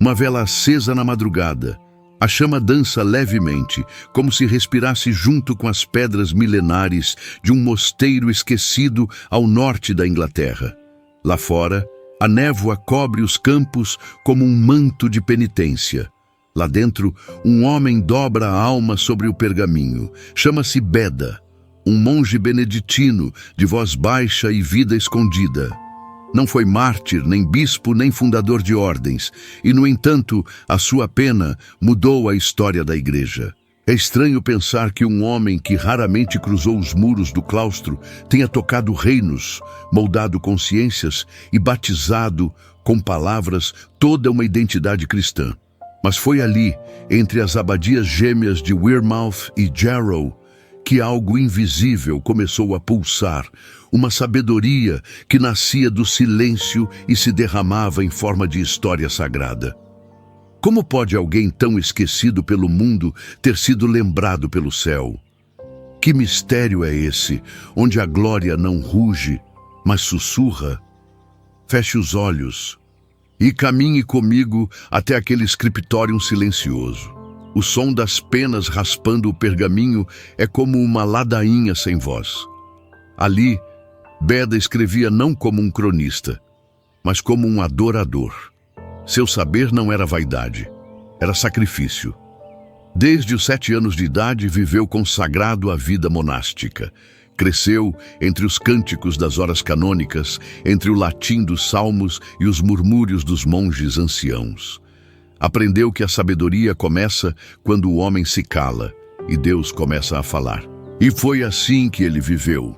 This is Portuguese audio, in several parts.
Uma vela acesa na madrugada. A chama dança levemente, como se respirasse junto com as pedras milenares de um mosteiro esquecido ao norte da Inglaterra. Lá fora, a névoa cobre os campos como um manto de penitência. Lá dentro, um homem dobra a alma sobre o pergaminho. Chama-se Beda, um monge beneditino de voz baixa e vida escondida. Não foi mártir, nem bispo, nem fundador de ordens, e, no entanto, a sua pena mudou a história da igreja. É estranho pensar que um homem que raramente cruzou os muros do claustro tenha tocado reinos, moldado consciências e batizado com palavras toda uma identidade cristã. Mas foi ali, entre as abadias gêmeas de Wearmouth e Jarrow, que algo invisível começou a pulsar, uma sabedoria que nascia do silêncio e se derramava em forma de história sagrada. Como pode alguém tão esquecido pelo mundo ter sido lembrado pelo céu? Que mistério é esse, onde a glória não ruge, mas sussurra? Feche os olhos e caminhe comigo até aquele scriptorium silencioso. O som das penas raspando o pergaminho é como uma ladainha sem voz. Ali, Beda escrevia não como um cronista, mas como um adorador. Seu saber não era vaidade, era sacrifício. Desde os 7 anos de idade, viveu consagrado à vida monástica. Cresceu entre os cânticos das horas canônicas, entre o latim dos salmos e os murmúrios dos monges anciãos. Aprendeu que a sabedoria começa quando o homem se cala e Deus começa a falar. E foi assim que ele viveu,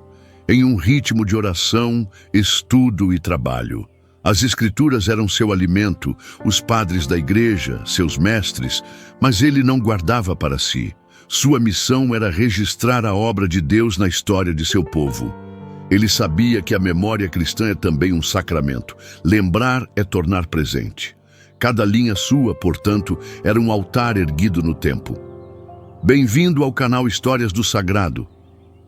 em um ritmo de oração, estudo e trabalho. As escrituras eram seu alimento, os padres da igreja, seus mestres, mas ele não guardava para si. Sua missão era registrar a obra de Deus na história de seu povo. Ele sabia que a memória cristã é também um sacramento. Lembrar é tornar presente. Cada linha sua, portanto, era um altar erguido no tempo. Bem-vindo ao canal Histórias do Sagrado.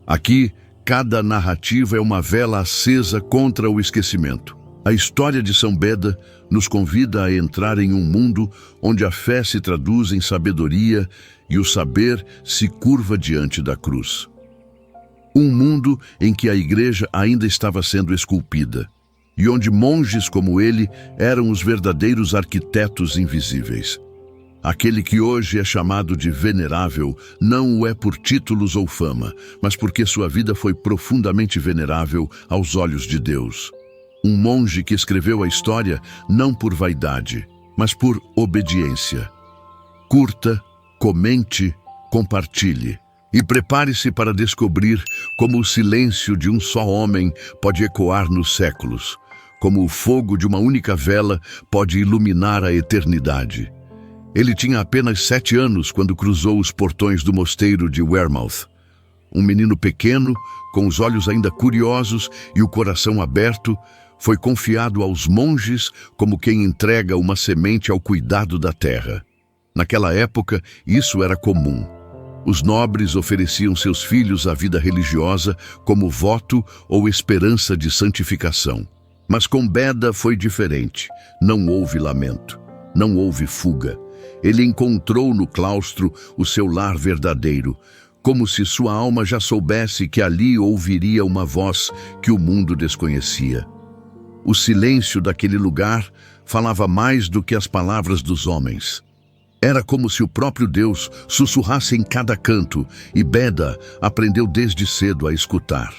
Aqui, cada narrativa é uma vela acesa contra o esquecimento. A história de São Beda nos convida a entrar em um mundo onde a fé se traduz em sabedoria e o saber se curva diante da cruz. Um mundo em que a igreja ainda estava sendo esculpida e onde monges como ele eram os verdadeiros arquitetos invisíveis. Aquele que hoje é chamado de venerável não o é por títulos ou fama, mas porque sua vida foi profundamente venerável aos olhos de Deus. Um monge que escreveu a história não por vaidade, mas por obediência. Curta, comente, compartilhe e prepare-se para descobrir como o silêncio de um só homem pode ecoar nos séculos, como o fogo de uma única vela pode iluminar a eternidade. Ele tinha apenas 7 anos quando cruzou os portões do mosteiro de Wearmouth. Um menino pequeno, com os olhos ainda curiosos e o coração aberto, foi confiado aos monges como quem entrega uma semente ao cuidado da terra. Naquela época, isso era comum. Os nobres ofereciam seus filhos à vida religiosa como voto ou esperança de santificação. Mas com Beda foi diferente. Não houve lamento, não houve fuga. Ele encontrou no claustro o seu lar verdadeiro, como se sua alma já soubesse que ali ouviria uma voz que o mundo desconhecia. O silêncio daquele lugar falava mais do que as palavras dos homens. Era como se o próprio Deus sussurrasse em cada canto, e Beda aprendeu desde cedo a escutar.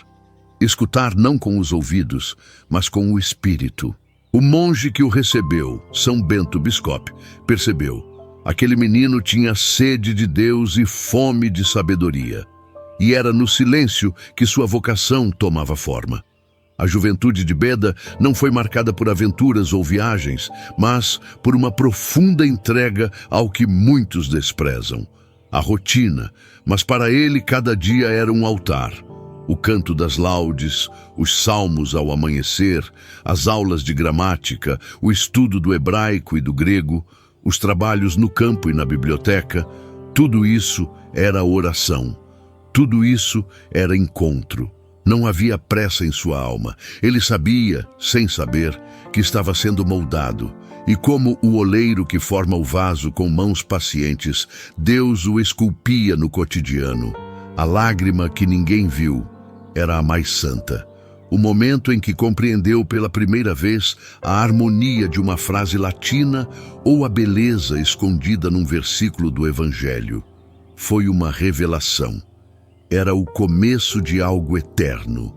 Escutar não com os ouvidos, mas com o espírito. O monge que o recebeu, São Bento Biscop, percebeu. Aquele menino tinha sede de Deus e fome de sabedoria. E era no silêncio que sua vocação tomava forma. A juventude de Beda não foi marcada por aventuras ou viagens, mas por uma profunda entrega ao que muitos desprezam. A rotina, mas para ele cada dia era um altar. O canto das laudes, os salmos ao amanhecer, as aulas de gramática, o estudo do hebraico e do grego, os trabalhos no campo e na biblioteca, tudo isso era oração. Tudo isso era encontro. Não havia pressa em sua alma. Ele sabia, sem saber, que estava sendo moldado. E como o oleiro que forma o vaso com mãos pacientes, Deus o esculpia no cotidiano. A lágrima que ninguém viu era a mais santa. O momento em que compreendeu pela primeira vez a harmonia de uma frase latina ou a beleza escondida num versículo do Evangelho. Foi uma revelação. Era o começo de algo eterno.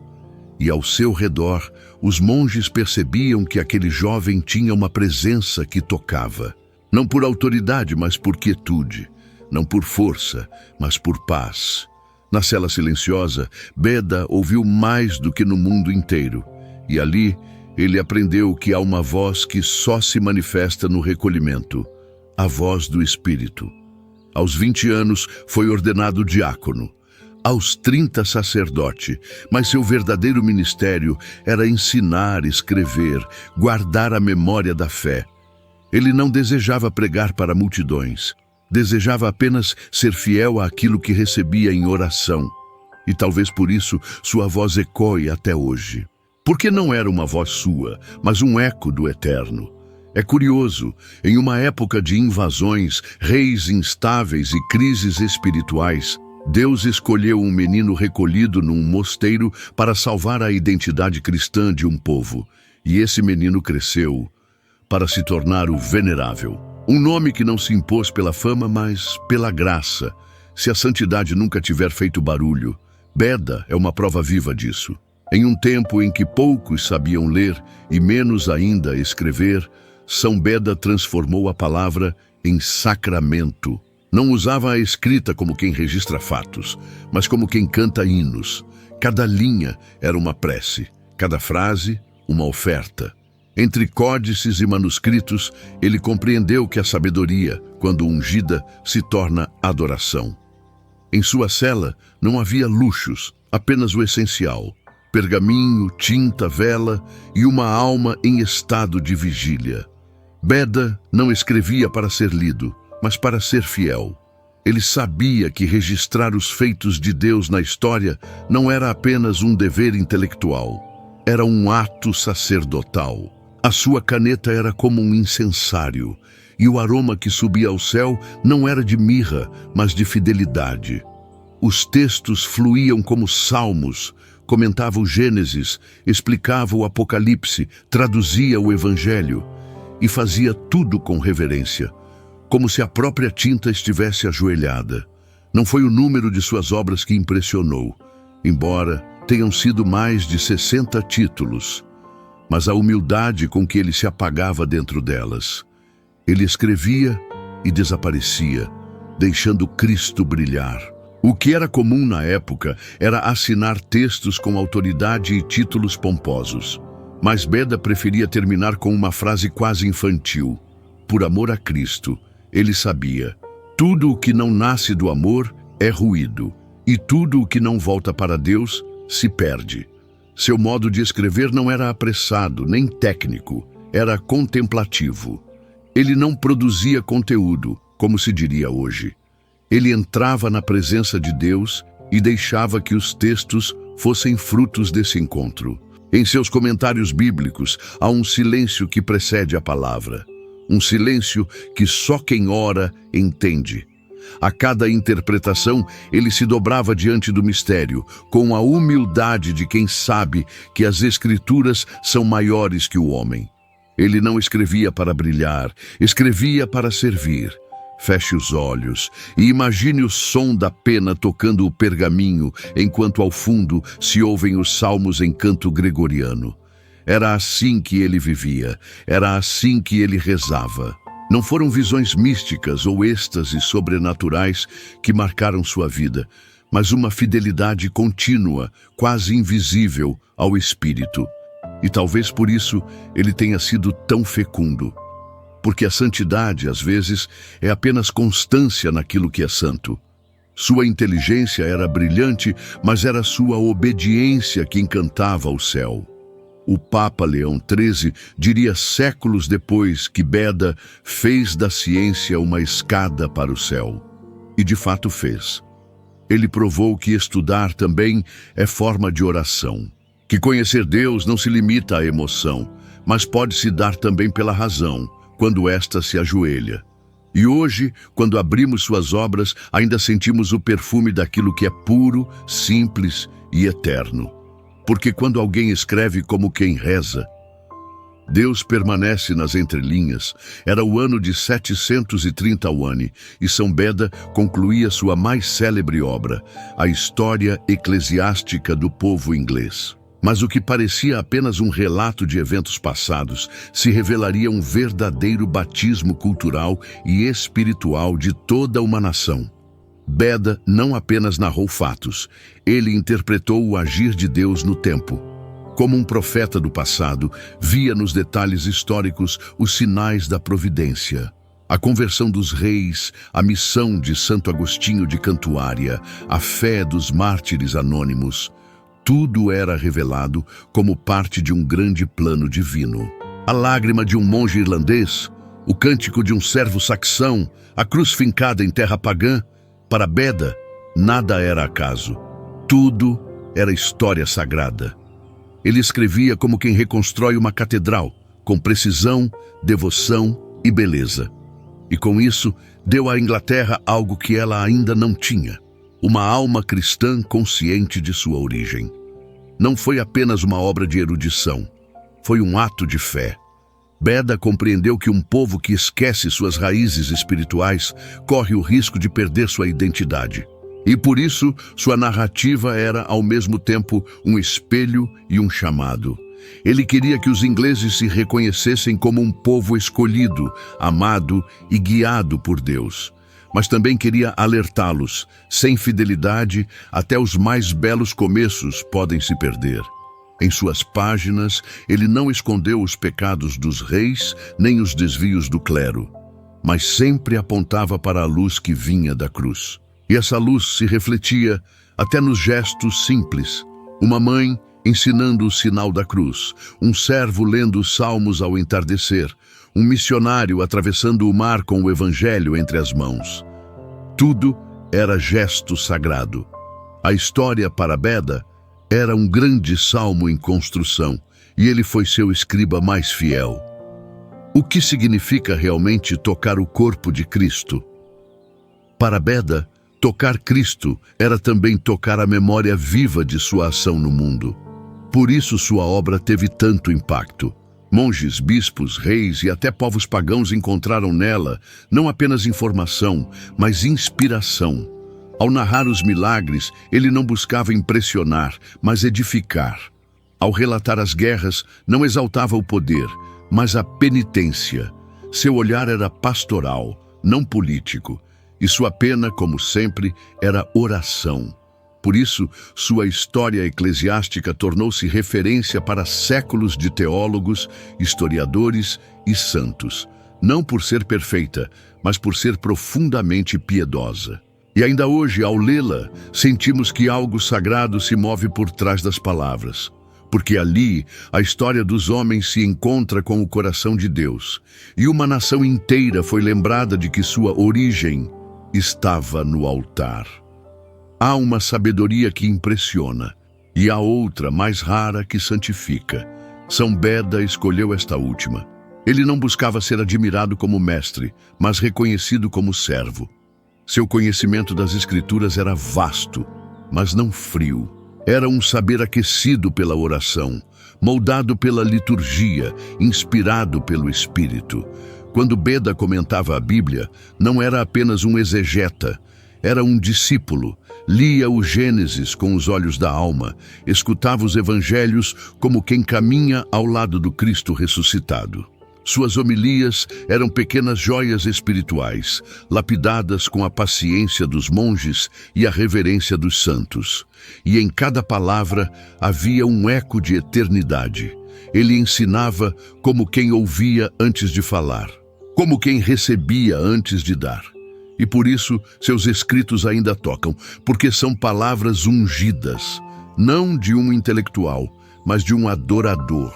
E ao seu redor, os monges percebiam que aquele jovem tinha uma presença que tocava. Não por autoridade, mas por quietude. Não por força, mas por paz. Na cela silenciosa, Beda ouviu mais do que no mundo inteiro. E ali, ele aprendeu que há uma voz que só se manifesta no recolhimento. A voz do Espírito. Aos 20 anos, foi ordenado diácono. Aos 30, sacerdote, mas seu verdadeiro ministério era ensinar, escrever, guardar a memória da fé. Ele não desejava pregar para multidões, desejava apenas ser fiel àquilo que recebia em oração. E talvez por isso sua voz ecoe até hoje. Porque não era uma voz sua, mas um eco do eterno. É curioso, em uma época de invasões, reis instáveis e crises espirituais, Deus escolheu um menino recolhido num mosteiro para salvar a identidade cristã de um povo. E esse menino cresceu para se tornar o Venerável. Um nome que não se impôs pela fama, mas pela graça. Se a santidade nunca tiver feito barulho, Beda é uma prova viva disso. Em um tempo em que poucos sabiam ler e menos ainda escrever, São Beda transformou a palavra em sacramento. Não usava a escrita como quem registra fatos, mas como quem canta hinos. Cada linha era uma prece, cada frase uma oferta. Entre códices e manuscritos, ele compreendeu que a sabedoria, quando ungida, se torna adoração. Em sua cela não havia luxos, apenas o essencial: pergaminho, tinta, vela e uma alma em estado de vigília. Beda não escrevia para ser lido, mas para ser fiel. Ele sabia que registrar os feitos de Deus na história não era apenas um dever intelectual, era um ato sacerdotal. A sua caneta era como um incensário, e o aroma que subia ao céu não era de mirra, mas de fidelidade. Os textos fluíam como salmos, comentava o Gênesis, explicava o Apocalipse, traduzia o Evangelho e fazia tudo com reverência, como se a própria tinta estivesse ajoelhada. Não foi o número de suas obras que impressionou, embora tenham sido mais de 60 títulos, mas a humildade com que ele se apagava dentro delas. Ele escrevia e desaparecia, deixando Cristo brilhar. O que era comum na época era assinar textos com autoridade e títulos pomposos. Mas Beda preferia terminar com uma frase quase infantil. Por amor a Cristo, ele sabia: tudo o que não nasce do amor é ruído, e tudo o que não volta para Deus se perde. Seu modo de escrever não era apressado, nem técnico, era contemplativo. Ele não produzia conteúdo, como se diria hoje. Ele entrava na presença de Deus e deixava que os textos fossem frutos desse encontro. Em seus comentários bíblicos, há um silêncio que precede a palavra. Um silêncio que só quem ora entende. A cada interpretação, ele se dobrava diante do mistério, com a humildade de quem sabe que as Escrituras são maiores que o homem. Ele não escrevia para brilhar, escrevia para servir. Feche os olhos e imagine o som da pena tocando o pergaminho, enquanto ao fundo se ouvem os salmos em canto gregoriano. Era assim que ele vivia, era assim que ele rezava. Não foram visões místicas ou êxtases sobrenaturais que marcaram sua vida, mas uma fidelidade contínua, quase invisível, ao Espírito. E talvez por isso ele tenha sido tão fecundo. Porque a santidade, às vezes, é apenas constância naquilo que é santo. Sua inteligência era brilhante, mas era sua obediência que encantava o céu. O Papa Leão XIII diria séculos depois que Beda fez da ciência uma escada para o céu. E de fato fez. Ele provou que estudar também é forma de oração. Que conhecer Deus não se limita à emoção, mas pode se dar também pela razão, quando esta se ajoelha. E hoje, quando abrimos suas obras, ainda sentimos o perfume daquilo que é puro, simples e eterno. Porque quando alguém escreve como quem reza, Deus permanece nas entrelinhas. Era o ano de 730 ao ano, e São Beda concluía sua mais célebre obra, a História Eclesiástica do Povo Inglês. Mas o que parecia apenas um relato de eventos passados se revelaria um verdadeiro batismo cultural e espiritual de toda uma nação. Beda não apenas narrou fatos, ele interpretou o agir de Deus no tempo. Como um profeta do passado, via nos detalhes históricos os sinais da providência. A conversão dos reis, a missão de Santo Agostinho de Cantuária, a fé dos mártires anônimos, tudo era revelado como parte de um grande plano divino. A lágrima de um monge irlandês, o cântico de um servo saxão, a cruz fincada em terra pagã, para Beda, nada era acaso. Tudo era história sagrada. Ele escrevia como quem reconstrói uma catedral, com precisão, devoção e beleza. E com isso, deu à Inglaterra algo que ela ainda não tinha: uma alma cristã consciente de sua origem. Não foi apenas uma obra de erudição, foi um ato de fé. Beda compreendeu que um povo que esquece suas raízes espirituais corre o risco de perder sua identidade. E por isso, sua narrativa era, ao mesmo tempo, um espelho e um chamado. Ele queria que os ingleses se reconhecessem como um povo escolhido, amado e guiado por Deus. Mas também queria alertá-los: sem fidelidade, até os mais belos começos podem se perder. Em suas páginas, ele não escondeu os pecados dos reis, nem os desvios do clero, mas sempre apontava para a luz que vinha da cruz. E essa luz se refletia até nos gestos simples. Uma mãe ensinando o sinal da cruz, um servo lendo os salmos ao entardecer, um missionário atravessando o mar com o evangelho entre as mãos. Tudo era gesto sagrado. A história para Beda era um grande salmo em construção, e ele foi seu escriba mais fiel. O que significa realmente tocar o corpo de Cristo? Para Beda, tocar Cristo era também tocar a memória viva de sua ação no mundo. Por isso sua obra teve tanto impacto. Monges, bispos, reis e até povos pagãos encontraram nela não apenas informação, mas inspiração. Ao narrar os milagres, ele não buscava impressionar, mas edificar. Ao relatar as guerras, não exaltava o poder, mas a penitência. Seu olhar era pastoral, não político. E sua pena, como sempre, era oração. Por isso, sua história eclesiástica tornou-se referência para séculos de teólogos, historiadores e santos, não por ser perfeita, mas por ser profundamente piedosa. E ainda hoje, ao lê-la, sentimos que algo sagrado se move por trás das palavras, porque ali a história dos homens se encontra com o coração de Deus, e uma nação inteira foi lembrada de que sua origem estava no altar. Há uma sabedoria que impressiona, e há outra mais rara que santifica. São Beda escolheu esta última. Ele não buscava ser admirado como mestre, mas reconhecido como servo. Seu conhecimento das Escrituras era vasto, mas não frio. Era um saber aquecido pela oração, moldado pela liturgia, inspirado pelo Espírito. Quando Beda comentava a Bíblia, não era apenas um exegeta, era um discípulo. Lia o Gênesis com os olhos da alma, escutava os evangelhos como quem caminha ao lado do Cristo ressuscitado. Suas homilias eram pequenas joias espirituais, lapidadas com a paciência dos monges e a reverência dos santos. E em cada palavra havia um eco de eternidade. Ele ensinava como quem ouvia antes de falar, como quem recebia antes de dar. E por isso seus escritos ainda tocam, porque são palavras ungidas, não de um intelectual, mas de um adorador.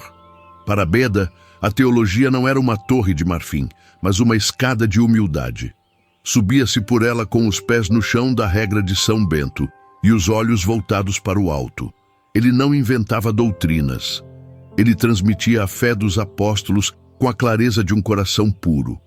Para Beda, a teologia não era uma torre de marfim, mas uma escada de humildade. Subia-se por ela com os pés no chão da regra de São Bento e os olhos voltados para o alto. Ele não inventava doutrinas. Ele transmitia a fé dos apóstolos com a clareza de um coração puro.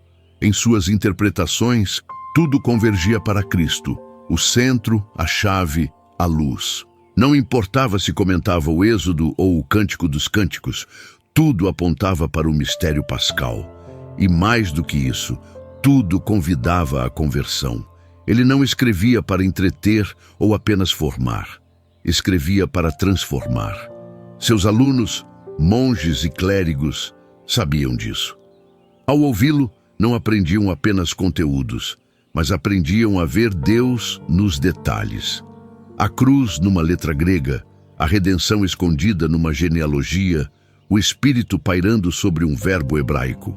Em suas interpretações, tudo convergia para Cristo, o centro, a chave, a luz. Não importava se comentava o Êxodo ou o Cântico dos Cânticos, tudo apontava para o mistério pascal. E mais do que isso, tudo convidava à conversão. Ele não escrevia para entreter ou apenas formar. Escrevia para transformar. Seus alunos, monges e clérigos, sabiam disso. Ao ouvi-lo, não aprendiam apenas conteúdos, mas aprendiam a ver Deus nos detalhes. A cruz numa letra grega, a redenção escondida numa genealogia, o Espírito pairando sobre um verbo hebraico.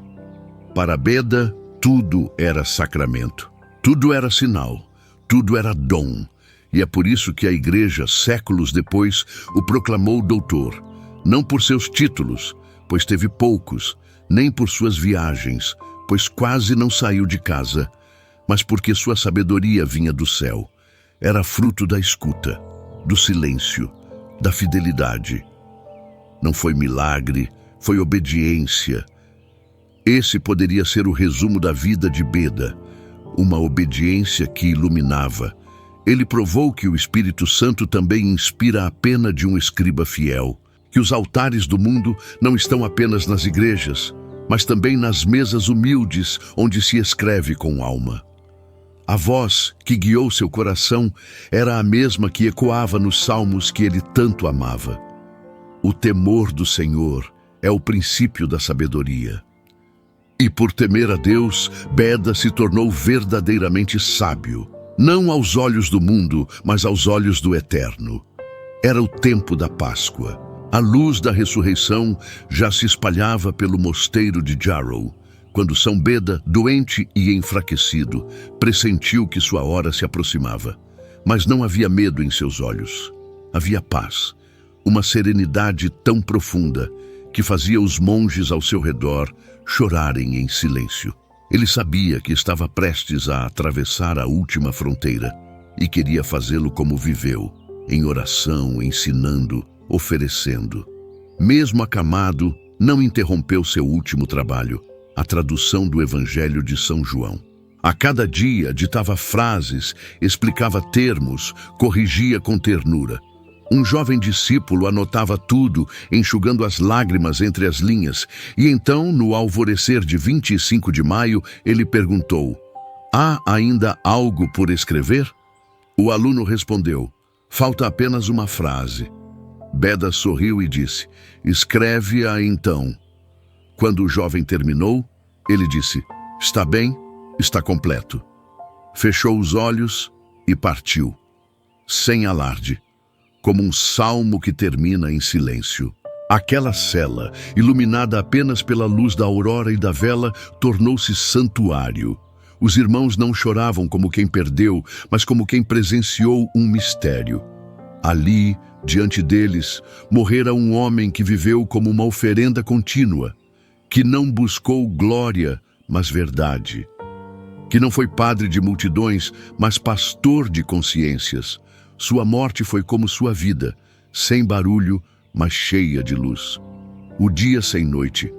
Para Beda, tudo era sacramento, tudo era sinal, tudo era dom. E é por isso que a Igreja, séculos depois, o proclamou doutor, não por seus títulos, pois teve poucos, nem por suas viagens, pois quase não saiu de casa, mas porque sua sabedoria vinha do céu. Era fruto da escuta, do silêncio, da fidelidade. Não foi milagre, foi obediência. Esse poderia ser o resumo da vida de Beda, uma obediência que iluminava. Ele provou que o Espírito Santo também inspira a pena de um escriba fiel, que os altares do mundo não estão apenas nas igrejas, mas também nas mesas humildes onde se escreve com alma. A voz que guiou seu coração era a mesma que ecoava nos salmos que ele tanto amava. O temor do Senhor é o princípio da sabedoria. E por temer a Deus, Beda se tornou verdadeiramente sábio, não aos olhos do mundo, mas aos olhos do Eterno. Era o tempo da Páscoa. A luz da ressurreição já se espalhava pelo mosteiro de Jarrow, quando São Beda, doente e enfraquecido, pressentiu que sua hora se aproximava. Mas não havia medo em seus olhos. Havia paz, uma serenidade tão profunda que fazia os monges ao seu redor chorarem em silêncio. Ele sabia que estava prestes a atravessar a última fronteira e queria fazê-lo como viveu, em oração, ensinando, oferecendo. Mesmo acamado, não interrompeu seu último trabalho, a tradução do Evangelho de São João. A cada dia ditava frases, explicava termos, corrigia com ternura. Um jovem discípulo anotava tudo, enxugando as lágrimas entre as linhas, e então, no alvorecer de 25 de maio, ele perguntou: "Há ainda algo por escrever?" O aluno respondeu: "Falta apenas uma frase." Beda sorriu e disse: "Escreve-a então." Quando o jovem terminou, ele disse: "Está bem, está completo." Fechou os olhos e partiu, sem alarde, como um salmo que termina em silêncio. Aquela cela, iluminada apenas pela luz da aurora e da vela, tornou-se santuário. Os irmãos não choravam como quem perdeu, mas como quem presenciou um mistério. Ali, diante deles, morrera um homem que viveu como uma oferenda contínua, que não buscou glória, mas verdade, que não foi padre de multidões, mas pastor de consciências. Sua morte foi como sua vida, sem barulho, mas cheia de luz. O dia sem noite.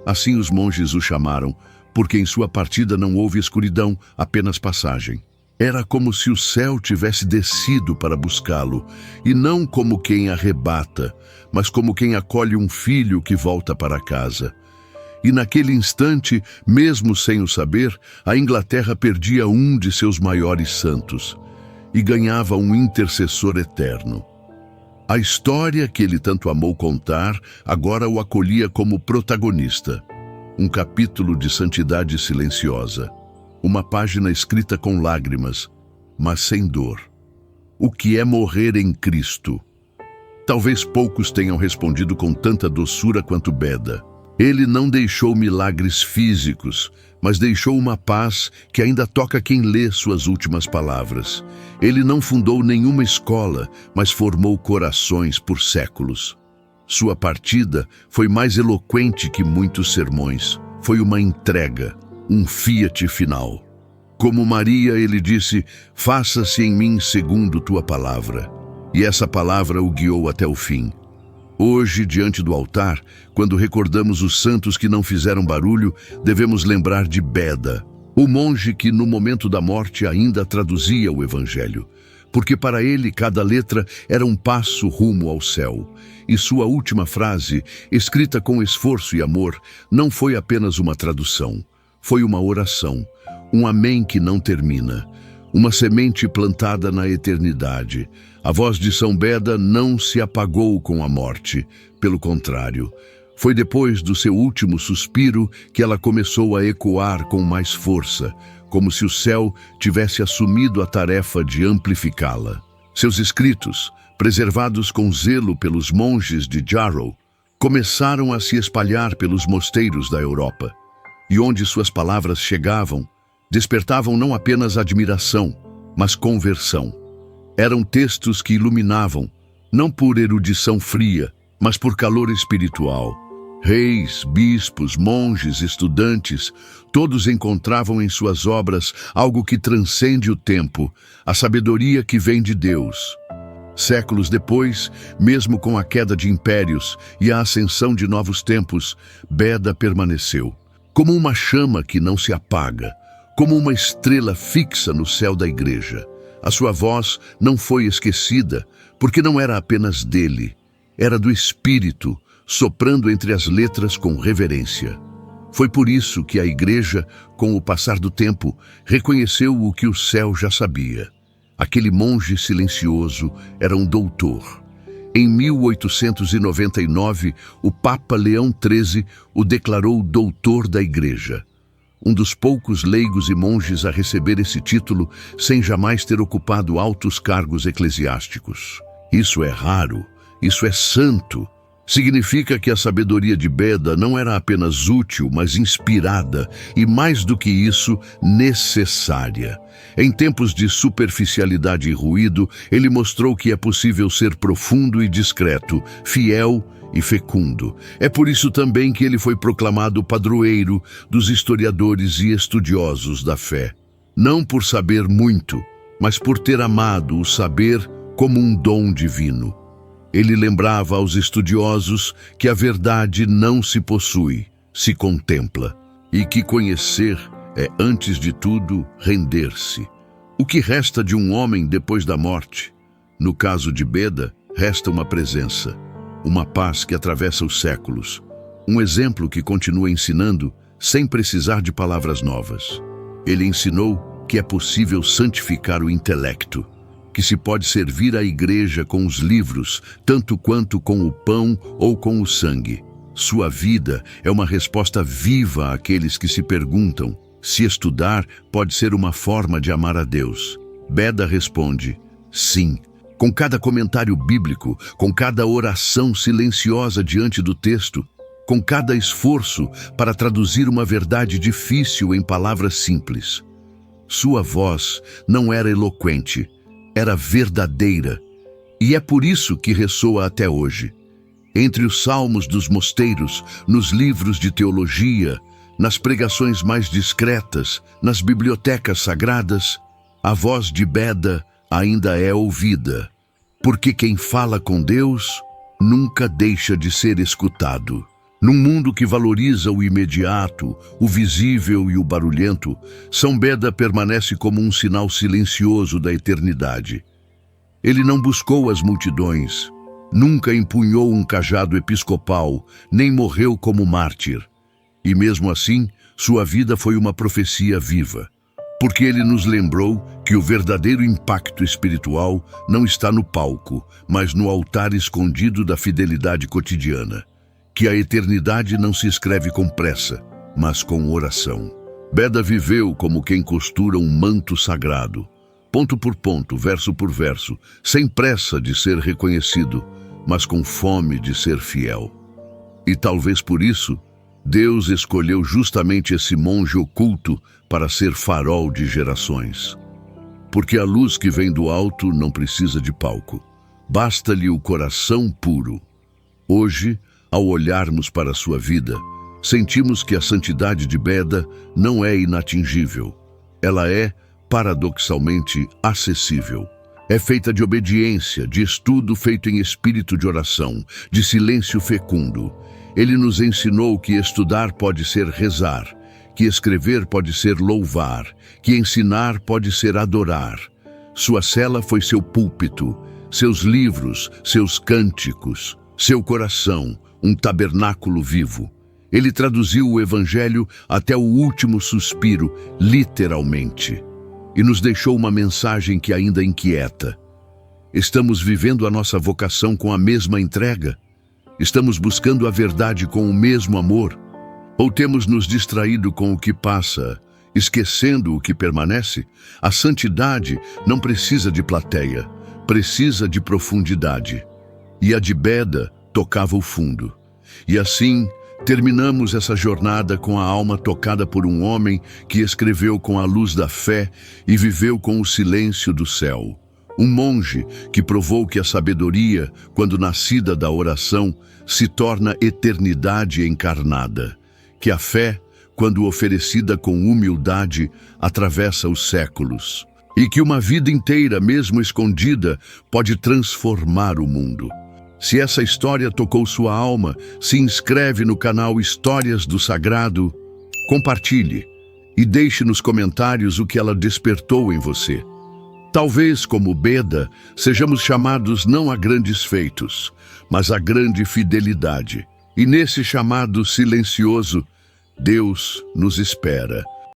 Assim os monges o chamaram, porque em sua partida não houve escuridão, apenas passagem. Era como se o céu tivesse descido para buscá-lo, e não como quem arrebata, mas como quem acolhe um filho que volta para casa. E naquele instante, mesmo sem o saber, a Inglaterra perdia um de seus maiores santos e ganhava um intercessor eterno. A história que ele tanto amou contar agora o acolhia como protagonista. Um capítulo de santidade silenciosa. Uma página escrita com lágrimas, mas sem dor. O que é morrer em Cristo? Talvez poucos tenham respondido com tanta doçura quanto Beda. Ele não deixou milagres físicos, mas deixou uma paz que ainda toca quem lê suas últimas palavras. Ele não fundou nenhuma escola, mas formou corações por séculos. Sua partida foi mais eloquente que muitos sermões. Foi uma entrega, um fiat final. Como Maria, ele disse: "Faça-se em mim segundo tua palavra." E essa palavra o guiou até o fim. Hoje, diante do altar, quando recordamos os santos que não fizeram barulho, devemos lembrar de Beda, o monge que no momento da morte ainda traduzia o Evangelho, porque para ele cada letra era um passo rumo ao céu. E sua última frase, escrita com esforço e amor, não foi apenas uma tradução, foi uma oração, um amém que não termina, uma semente plantada na eternidade. A voz de São Beda não se apagou com a morte, pelo contrário, foi depois do seu último suspiro que ela começou a ecoar com mais força, como se o céu tivesse assumido a tarefa de amplificá-la. Seus escritos, preservados com zelo pelos monges de Jarrow, começaram a se espalhar pelos mosteiros da Europa, e onde suas palavras chegavam, despertavam não apenas admiração, mas conversão. Eram textos que iluminavam, não por erudição fria, mas por calor espiritual. Reis, bispos, monges, estudantes, todos encontravam em suas obras algo que transcende o tempo, a sabedoria que vem de Deus. Séculos depois, mesmo com a queda de impérios e a ascensão de novos tempos, Beda permaneceu, como uma chama que não se apaga, como uma estrela fixa no céu da igreja. A sua voz não foi esquecida, porque não era apenas dele, era do Espírito, soprando entre as letras com reverência. Foi por isso que a igreja, com o passar do tempo, reconheceu o que o céu já sabia. Aquele monge silencioso era um doutor. Em 1899, o Papa Leão XIII o declarou doutor da igreja. Um dos poucos leigos e monges a receber esse título sem jamais ter ocupado altos cargos eclesiásticos. Isso é raro, isso é santo. Significa que a sabedoria de Beda não era apenas útil, mas inspirada e, mais do que isso, necessária. Em tempos de superficialidade e ruído, ele mostrou que é possível ser profundo e discreto, fiel e fecundo. É por isso também que ele foi proclamado padroeiro dos historiadores e estudiosos da fé. Não por saber muito, mas por ter amado o saber como um dom divino. Ele lembrava aos estudiosos que a verdade não se possui, se contempla, e que conhecer é, antes de tudo, render-se. O que resta de um homem depois da morte? No caso de Beda, resta uma presença, uma paz que atravessa os séculos, um exemplo que continua ensinando sem precisar de palavras novas. Ele ensinou que é possível santificar o intelecto, que se pode servir a igreja com os livros, tanto quanto com o pão ou com o sangue. Sua vida é uma resposta viva àqueles que se perguntam se estudar pode ser uma forma de amar a Deus. Beda responde, sim. Com cada comentário bíblico, com cada oração silenciosa diante do texto, com cada esforço para traduzir uma verdade difícil em palavras simples. Sua voz não era eloquente, era verdadeira, e é por isso que ressoa até hoje. Entre os salmos dos mosteiros, nos livros de teologia, nas pregações mais discretas, nas bibliotecas sagradas, a voz de Beda ainda é ouvida, porque quem fala com Deus nunca deixa de ser escutado. Num mundo que valoriza o imediato, o visível e o barulhento, São Beda permanece como um sinal silencioso da eternidade. Ele não buscou as multidões, nunca empunhou um cajado episcopal, nem morreu como mártir. E mesmo assim, sua vida foi uma profecia viva, porque ele nos lembrou que o verdadeiro impacto espiritual não está no palco, mas no altar escondido da fidelidade cotidiana. Que a eternidade não se escreve com pressa, mas com oração. Beda viveu como quem costura um manto sagrado, ponto por ponto, verso por verso, sem pressa de ser reconhecido, mas com fome de ser fiel. E talvez por isso, Deus escolheu justamente esse monge oculto para ser farol de gerações. Porque a luz que vem do alto não precisa de palco, basta-lhe o coração puro. Hoje, ao olharmos para a sua vida, sentimos que a santidade de Beda não é inatingível. Ela é, paradoxalmente, acessível. É feita de obediência, de estudo feito em espírito de oração, de silêncio fecundo. Ele nos ensinou que estudar pode ser rezar, que escrever pode ser louvar, que ensinar pode ser adorar. Sua cela foi seu púlpito, seus livros, seus cânticos, seu coração, um tabernáculo vivo. Ele traduziu o Evangelho até o último suspiro, literalmente, e nos deixou uma mensagem que ainda inquieta. Estamos vivendo a nossa vocação com a mesma entrega? Estamos buscando a verdade com o mesmo amor? Ou temos nos distraído com o que passa, esquecendo o que permanece? A santidade não precisa de plateia, precisa de profundidade. E a de Beda tocava o fundo. E assim, terminamos essa jornada com a alma tocada por um homem que escreveu com a luz da fé e viveu com o silêncio do céu. Um monge que provou que a sabedoria, quando nascida da oração, se torna eternidade encarnada. Que a fé, quando oferecida com humildade, atravessa os séculos. E que uma vida inteira, mesmo escondida, pode transformar o mundo. Se essa história tocou sua alma, se inscreve no canal Histórias do Sagrado, compartilhe e deixe nos comentários o que ela despertou em você. Talvez, como Beda, sejamos chamados não a grandes feitos, mas a grande fidelidade. E nesse chamado silencioso, Deus nos espera.